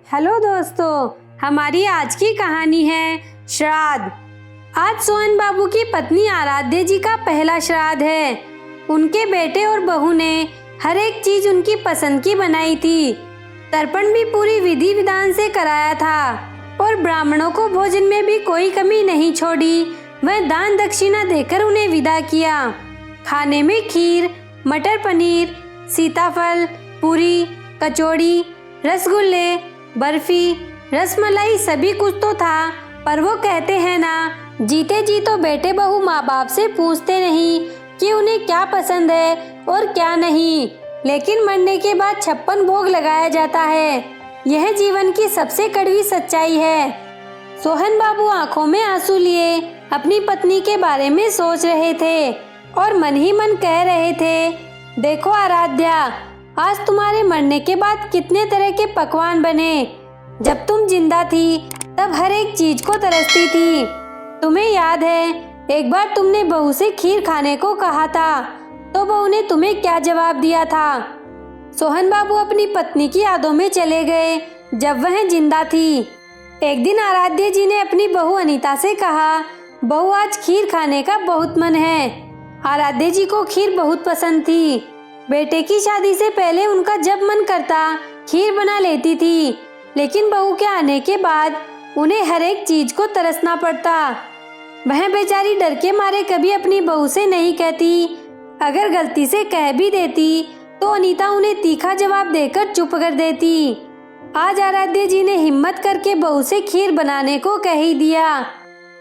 Hello दोस्तों, हमारी आज की कहानी है श्राद्ध। आज सोहन बाबू की पत्नी आराध्या जी का पहला श्राद्ध है। उनके बेटे और बहू ने हर एक चीज उनकी पसंद की बनाई थी। तर्पण भी पूरी विधि विधान से कराया था और ब्राह्मणों को भोजन में भी कोई कमी नहीं छोड़ी। वह दान दक्षिणा देकर उन्हें विदा किया। खाने में खीर, मटर पनीर, सीताफल, पूरी, कचौड़ी, रसगुल्ले, बर्फी, रसमलाई सभी कुछ तो था। पर वो कहते हैं ना, जीते जी तो बेटे बहू माँ बाप से पूछते नहीं कि उन्हें क्या पसंद है और क्या नहीं, लेकिन मरने के बाद 56 भोग लगाया जाता है। यह जीवन की सबसे कड़वी सच्चाई है। सोहन बाबू आंखों में आंसू लिए अपनी पत्नी के बारे में सोच रहे थे और मन ही मन कह रहे थे, देखो आराध्या, आज तुम्हारे मरने के बाद कितने तरह के पकवान बने। जब तुम जिंदा थी तब हर एक चीज को तरसती थी। तुम्हें याद है, एक बार तुमने बहू से खीर खाने को कहा था, तो बहू ने तुम्हें क्या जवाब दिया था। सोहन बाबू अपनी पत्नी की यादों में चले गए जब वह जिंदा थी। एक दिन आराध्या जी ने अपनी बहू अनीता से कहा, बहू आज खीर खाने का बहुत मन है। आराध्या जी को खीर बहुत पसंद थी। बेटे की शादी से पहले उनका जब मन करता खीर बना लेती थी, लेकिन बहू के आने के बाद उन्हें हर एक चीज को तरसना पड़ता। वह बेचारी डर के मारे कभी अपनी बहू से नहीं कहती। अगर गलती से कह भी देती तो अनीता उन्हें तीखा जवाब देकर चुप कर देती। आज आराध्या जी ने हिम्मत करके बहू से खीर बनाने को कह ही दिया।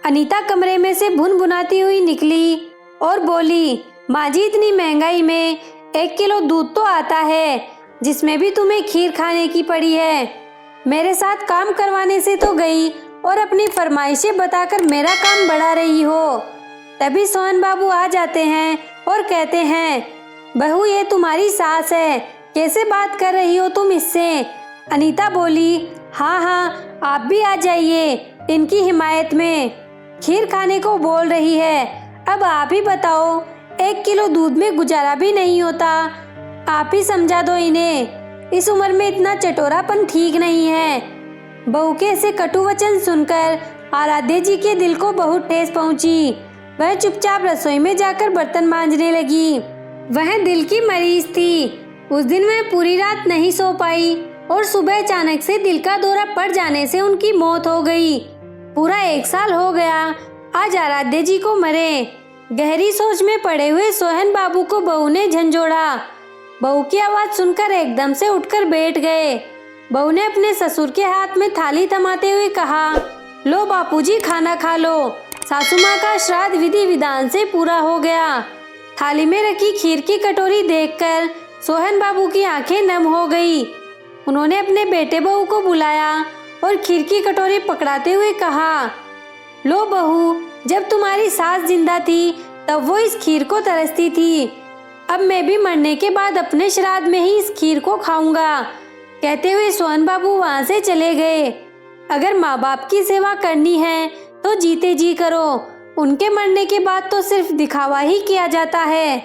अनीता कमरे में से भुनभुनाती हुई निकली और बोली, माँ जी, इतनी महंगाई में 1 किलो दूध तो आता है, जिसमें भी तुम्हें खीर खाने की पड़ी है। मेरे साथ काम करवाने से तो गई और अपनी फरमाइशें बताकर मेरा काम बढ़ा रही हो। तभी सोहन बाबू आ जाते हैं और कहते हैं, बहू, ये तुम्हारी सास है, कैसे बात कर रही हो तुम इससे। अनीता बोली, हाँ हाँ, आप भी आ जाइए इनकी हिमायत में। खीर खाने को बोल रही है, अब आप ही बताओ, 1 किलो दूध में गुजारा भी नहीं होता। आप ही समझा दो इन्हें, इस उम्र में इतना चटोरापन ठीक नहीं है। बहू के ऐसे कटु वचन सुनकर आराध्या जी के दिल को बहुत ठेस पहुंची। वह चुपचाप रसोई में जाकर बर्तन मांजने लगी। वह दिल की मरीज थी। उस दिन वह पूरी रात नहीं सो पाई और सुबह अचानक से दिल का दौरा पड़ जाने से उनकी मौत हो गई। पूरा 1 साल हो गया आज आराध्या जी को मरे। गहरी सोच में पड़े हुए सोहन बाबू को बहू ने झंझोड़ा। बहू की आवाज सुनकर एकदम से उठकर बैठ गए। बहू ने अपने ससुर के हाथ में थाली थमाते हुए कहा, लो बापूजी, खाना खा लो। सासू माँ का श्राद्ध विधि विधान से पूरा हो गया। थाली में रखी खीर की कटोरी देखकर सोहन बाबू की आंखें नम हो गई। उन्होंने अपने बेटे बहू को बुलाया और खीर की कटोरी पकड़ाते हुए कहा, लो बहू, जब तुम्हारी सास जिंदा थी तब वो इस खीर को तरसती थी। अब मैं भी मरने के बाद अपने श्राद्ध में ही इस खीर को खाऊंगा। कहते हुए सोहन बाबू वहां से चले गए। अगर माँ बाप की सेवा करनी है तो जीते जी करो। उनके मरने के बाद तो सिर्फ दिखावा ही किया जाता है।